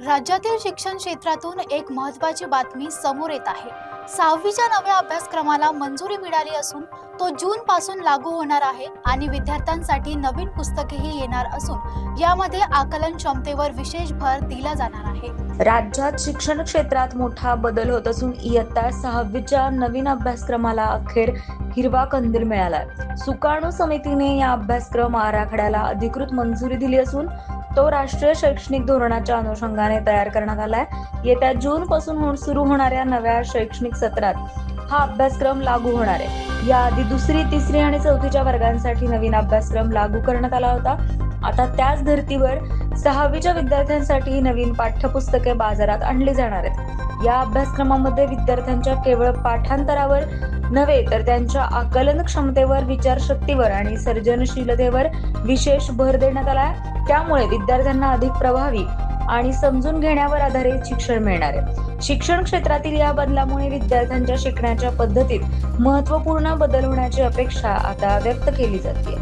राज्यातील शिक्षण क्षेत्रातून एक महत्त्वाची बातमी समोर येत आहे। 6वीच्या नव्या अभ्यासक्रमाला मंजुरी मिळाली असून तो जून पासून लागू होणार आहे आणि विद्यार्थ्यांसाठी नवीन पुस्तकेही येणार असून यामध्ये आकलन क्षमतेवर विशेष भर दिला जाणार आहे। राज्यात शिक्षण क्षेत्रात मोठा बदल होत असून इयत्ता 6वीच्या नवीन अभ्यासक्रमाला अखेर हिरवा कंदील मिळालाय। सुकाणू समितीने या अभ्यासक्रम आराखड्याला अधिकृत मंजुरी दिली असून तो राष्ट्रीय शैक्षणिक धोरणाच्या अनुषंगाने तयार करण्यात आलाय। येत्या जून पासून सुरू होणाऱ्या नव्या शैक्षणिक सत्रात हा अभ्यासक्रम लागू होणार आहे। याआधी दुसरी, तिसरी आणि चौथीच्या वर्गांसाठी नवीन अभ्यासक्रम लागू करण्यात आला होता। आता त्याच धर्तीवर 6वीच्या विद्यार्थ्यांसाठी नवीन पाठ्यपुस्तके बाजारात आणली जाणार आहेत। या अभ्यासक्रमामध्ये विद्यार्थ्यांच्या केवळ पाठांतरावर नव्हे तर त्यांच्या आकलन क्षमतेवर, विचारशक्तीवर आणि सर्जनशीलतेवर विशेष भर देण्यात आला आहे। त्यामुळे विद्यार्थ्यांना अधिक प्रभावी आणि समजून घेण्यावर आधारित शिक्षण मिळणार आहे। शिक्षण क्षेत्रातील या बदलामुळे विद्यार्थ्यांच्या शिकण्याच्या पद्धतीत महत्त्वपूर्ण बदल होण्याची अपेक्षा आता व्यक्त केली जाते।